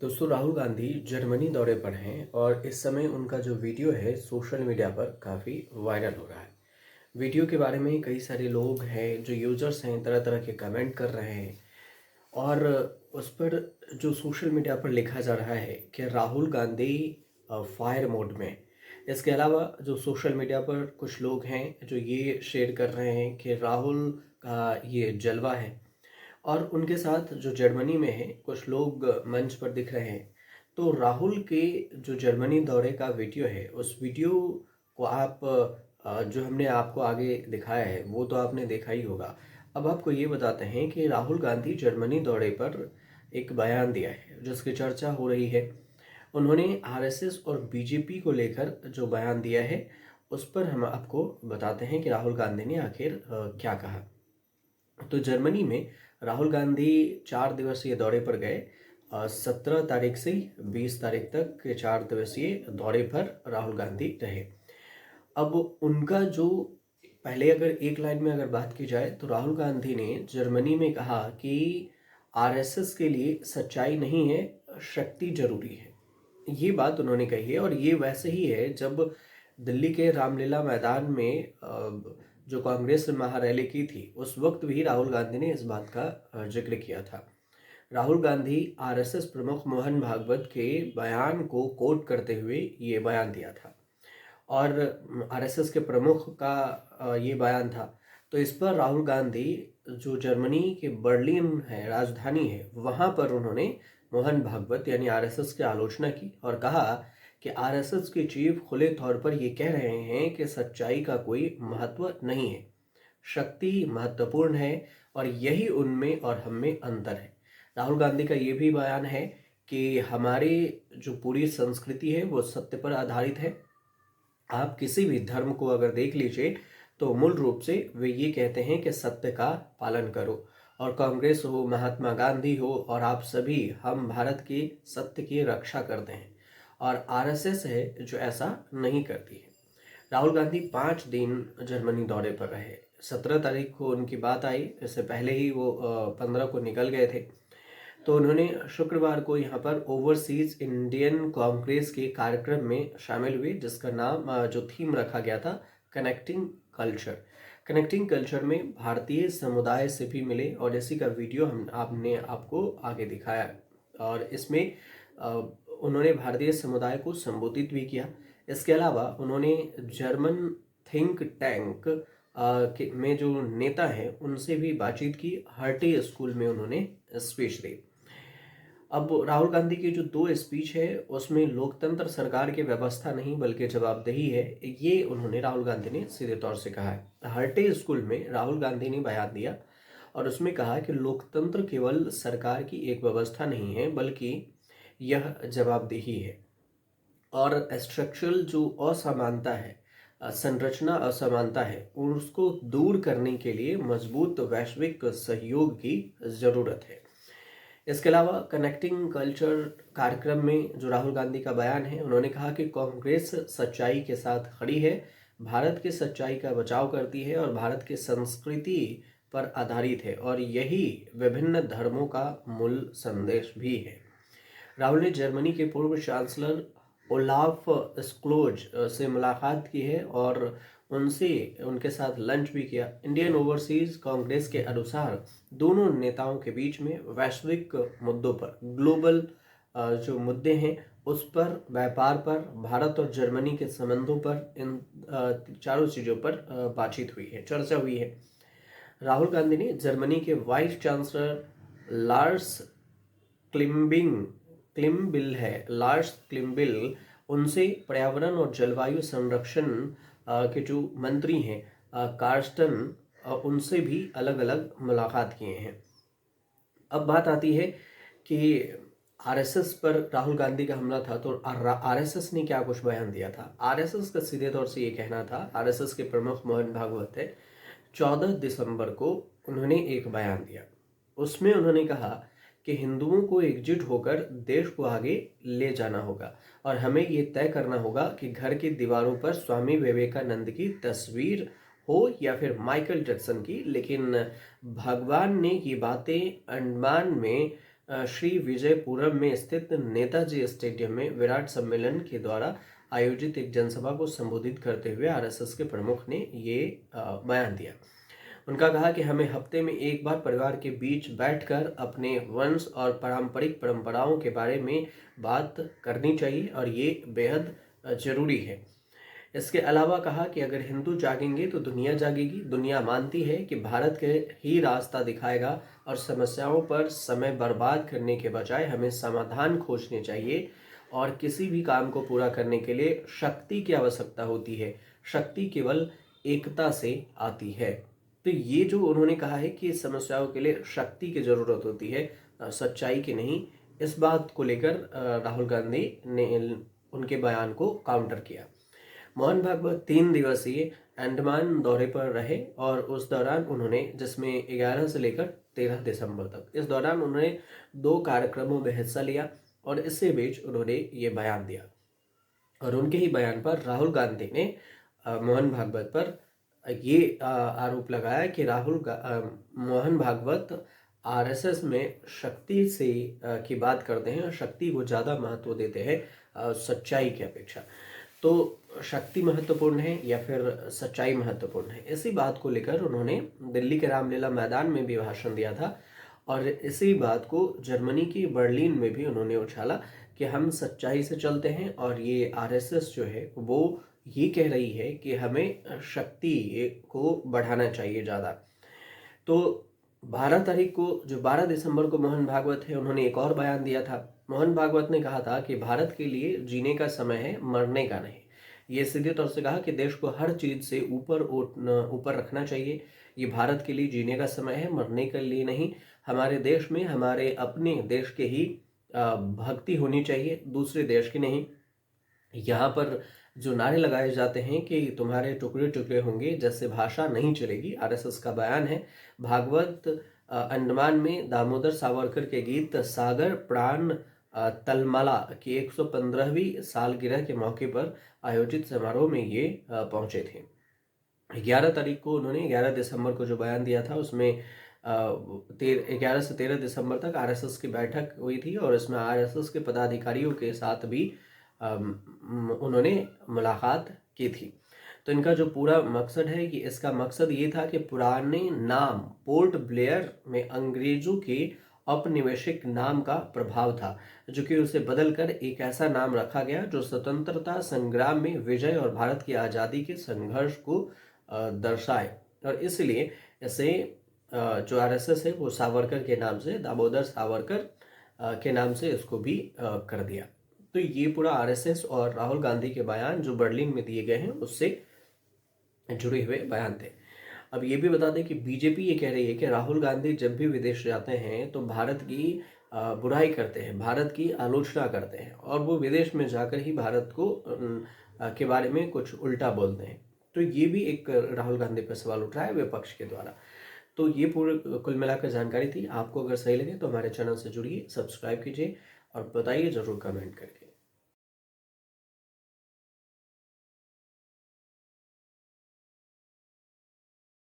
दोस्तों राहुल गांधी जर्मनी दौरे पर हैं और इस समय उनका जो वीडियो है सोशल मीडिया पर काफ़ी वायरल हो रहा है। वीडियो के बारे में कई सारे लोग हैं जो यूजर्स हैं तरह तरह के कमेंट कर रहे हैं और उस पर जो सोशल मीडिया पर लिखा जा रहा है कि राहुल गांधी फायर मोड में। इसके अलावा जो सोशल मीडिया पर कुछ लोग हैं जो ये शेयर कर रहे हैं कि राहुल का ये जलवा है और उनके साथ जो जर्मनी में हैं कुछ लोग मंच पर दिख रहे हैं। तो राहुल के जो जर्मनी दौरे का वीडियो है उस वीडियो को आप जो हमने आपको आगे दिखाया है वो तो आपने देखा ही होगा। अब आपको ये बताते हैं कि राहुल गांधी जर्मनी दौरे पर एक बयान दिया है जिसकी चर्चा हो रही है। उन्होंने आरएसएस और बीजेपी को लेकर जो बयान दिया है उस पर हम आपको बताते हैं कि राहुल गांधी ने आखिर क्या कहा। तो जर्मनी में राहुल गांधी 4 दिवसीय दौरे पर गए। 17 तारीख से 20 तारीख तक के 4 दिवसीय दौरे पर राहुल गांधी रहे। अब उनका जो पहले अगर एक लाइन में अगर बात की जाए तो राहुल गांधी ने जर्मनी में कहा कि आरएसएस के लिए सच्चाई नहीं है, शक्ति जरूरी है। ये बात उन्होंने कही है और ये वैसे ही है जब दिल्ली के रामलीला मैदान में जो कांग्रेस ने महारैली की थी उस वक्त भी राहुल गांधी ने इस बात का जिक्र किया था। राहुल गांधी आरएसएस प्रमुख मोहन भागवत के बयान को कोट करते हुए ये बयान दिया था और आरएसएस के प्रमुख का ये बयान था। तो इस पर राहुल गांधी जो जर्मनी के बर्लिन है राजधानी है वहाँ पर उन्होंने मोहन भागवत यानी आरएसएस की आलोचना की और कहा कि आरएसएस के चीफ खुले तौर पर ये कह रहे हैं कि सच्चाई का कोई महत्व नहीं है, शक्ति महत्वपूर्ण है और यही उनमें और हम में अंतर है। राहुल गांधी का ये भी बयान है कि हमारी जो पूरी संस्कृति है वो सत्य पर आधारित है। आप किसी भी धर्म को अगर देख लीजिए तो मूल रूप से वे ये कहते हैं कि सत्य का पालन करो। और कांग्रेस हो, महात्मा गांधी हो और आप सभी, हम भारत की सत्य की रक्षा करते हैं और आरएसएस है जो ऐसा नहीं करती है। राहुल गांधी 5 दिन जर्मनी दौरे पर रहे। 17 तारीख को उनकी बात आई, इससे पहले ही वो 15 को निकल गए थे। तो उन्होंने शुक्रवार को यहाँ पर ओवरसीज इंडियन कांग्रेस के कार्यक्रम में शामिल हुए जिसका नाम जो थीम रखा गया था कनेक्टिंग कल्चर। कनेक्टिंग कल्चर में भारतीय समुदाय से भी मिले और इसी का वीडियो हम आपने आपको आगे दिखाया और इसमें उन्होंने भारतीय समुदाय को संबोधित भी किया। इसके अलावा उन्होंने जर्मन थिंक टैंक में जो नेता हैं उनसे भी बातचीत की। हर्टे स्कूल में उन्होंने स्पीच दी। अब राहुल गांधी की जो 2 स्पीच है उसमें लोकतंत्र सरकार की व्यवस्था नहीं बल्कि जवाबदेही है, ये उन्होंने राहुल गांधी ने सीधे तौर से कहा है। हर्टे स्कूल में राहुल गांधी ने बयान दिया और उसमें कहा कि लोकतंत्र केवल सरकार की एक व्यवस्था नहीं है बल्कि यह जवाबदेही है और स्ट्रक्चरल जो असमानता है, संरचना असमानता है, उसको दूर करने के लिए मजबूत वैश्विक सहयोग की जरूरत है। इसके अलावा कनेक्टिंग कल्चर कार्यक्रम में जो राहुल गांधी का बयान है, उन्होंने कहा कि कांग्रेस सच्चाई के साथ खड़ी है, भारत की सच्चाई का बचाव करती है और भारत की संस्कृति पर आधारित है और यही विभिन्न धर्मों का मूल संदेश भी है। राहुल ने जर्मनी के पूर्व चांसलर ओलाफ स्क्लोज से मुलाकात की है और उनसे उनके साथ लंच भी किया। इंडियन ओवरसीज कांग्रेस के अनुसार दोनों नेताओं के बीच में वैश्विक मुद्दों पर, ग्लोबल जो मुद्दे हैं उस पर, व्यापार पर, भारत और जर्मनी के संबंधों पर, इन चारों चीज़ों पर बातचीत हुई है, चर्चा हुई है। राहुल गांधी ने जर्मनी के वाइस चांसलर लार्स क्लिम्बिंग क्लिम्बिल है लार्स क्लिम्बिल, उनसे पर्यावरण और जलवायु संरक्षण के जो मंत्री हैं कार्स्टन, उनसे भी अलग अलग मुलाकात किए हैं। अब बात आती है कि आरएसएस पर राहुल गांधी का हमला था तो आरएसएस ने क्या कुछ बयान दिया था। आरएसएस का सीधे तौर से ये कहना था, आरएसएस के प्रमुख मोहन भागवत है, 14 दिसंबर को उन्होंने एक बयान दिया। उसमें उन्होंने कहा कि हिंदुओं को एकजुट होकर देश को आगे ले जाना होगा और हमें ये तय करना होगा कि घर की दीवारों पर स्वामी विवेकानंद की तस्वीर हो या फिर माइकल जैक्सन की, लेकिन भगवान ने ये बातें अंडमान में श्री विजयपुरम में स्थित नेताजी स्टेडियम में विराट सम्मेलन के द्वारा आयोजित एक जनसभा को संबोधित करते हुए आरएसएस के प्रमुख ने ये बयान दिया। उनका कहा कि हमें हफ्ते में एक बार परिवार के बीच बैठकर अपने वंश और पारंपरिक परंपराओं के बारे में बात करनी चाहिए और ये बेहद जरूरी है। इसके अलावा कहा कि अगर हिंदू जागेंगे तो दुनिया जागेगी। दुनिया मानती है कि भारत के ही रास्ता दिखाएगा और समस्याओं पर समय बर्बाद करने के बजाय हमें समाधान खोजने चाहिए और किसी भी काम को पूरा करने के लिए शक्ति की आवश्यकता होती है। शक्ति केवल एकता से आती है। तो ये जो उन्होंने कहा है कि समस्याओं के लिए शक्ति की जरूरत होती है, सच्चाई की नहीं, इस बात को लेकर राहुल गांधी ने उनके बयान को काउंटर किया। मोहन भागवत 3 दिवसीय अंडमान दौरे पर रहे और उस दौरान उन्होंने, जिसमें 11 से लेकर 13 दिसंबर तक, इस दौरान उन्होंने 2 कार्यक्रमों में हिस्सा लिया और इसी बीच उन्होंने ये बयान दिया। और उनके ही बयान पर राहुल गांधी ने मोहन भागवत पर ये आरोप लगाया कि मोहन भागवत आरएसएस में शक्ति से की बात करते हैं और शक्ति को ज़्यादा महत्व देते हैं सच्चाई की अपेक्षा। तो शक्ति महत्वपूर्ण है या फिर सच्चाई महत्वपूर्ण है, इसी बात को लेकर उन्होंने दिल्ली के रामलीला मैदान में भी भाषण दिया था और इसी बात को जर्मनी की बर्लिन में भी उन्होंने उछाला कि हम सच्चाई से चलते हैं और ये आरएसएस जो है वो ये कह रही है कि हमें शक्ति को बढ़ाना चाहिए ज़्यादा। तो 12 तारीख को, जो 12 दिसंबर को मोहन भागवत है, उन्होंने एक और बयान दिया था। मोहन भागवत ने कहा था कि भारत के लिए जीने का समय है, मरने का नहीं। ये सीधे तौर से कहा कि देश को हर चीज़ से ऊपर रखना चाहिए। ये भारत के लिए जीने का समय है, मरने के लिए नहीं। हमारे देश में हमारे अपने देश के ही भक्ति होनी चाहिए, दूसरे देश की नहीं। यहाँ पर जो नारे लगाए जाते हैं कि तुम्हारे टुकड़े टुकड़े होंगे, जैसे भाषा नहीं चलेगी। आरएसएस का बयान है। भागवत अंडमान में दामोदर सावरकर के गीत सागर प्राण तलमला की 115वीं सालगिरह के मौके पर आयोजित समारोह में ये पहुंचे थे। 11 तारीख को उन्होंने, 11 दिसंबर को जो बयान दिया था उसमें 11 से 13 दिसंबर तक आरएसएस की बैठक हुई थी और इसमें आरएसएस के पदाधिकारियों के साथ भी उन्होंने मुलाकात की थी। तो इनका जो पूरा मकसद है कि इसका मकसद ये था कि पुराने नाम पोर्ट ब्लेयर में अंग्रेजों के औपनिवेशिक नाम का प्रभाव था, जो कि उसे बदलकर एक ऐसा नाम रखा गया जो स्वतंत्रता संग्राम में विजय और भारत की आज़ादी के संघर्ष को दर्शाए। और इसलिए इसे जो आरएसएस है वो सावरकर के नाम से, दामोदर सावरकर के नाम से इसको भी कर दिया। तो ये पूरा आरएसएस और राहुल गांधी के बयान जो बर्लिन में दिए गए हैं उससे जुड़े हुए बयान थे। अब ये भी बता दें कि बीजेपी ये कह रही है कि राहुल गांधी जब भी विदेश जाते हैं तो भारत की बुराई करते हैं, भारत की आलोचना करते हैं और वो विदेश में जाकर ही भारत को के बारे में कुछ उल्टा बोलते हैं। तो ये भी एक राहुल गांधी पर सवाल उठ रहा है विपक्ष के द्वारा। तो ये पूरे कुल मिलाकर जानकारी थी। आपको अगर सही लगे तो हमारे चैनल से जुड़िए, सब्सक्राइब कीजिए और बताइए ज़रूर कमेंट करके।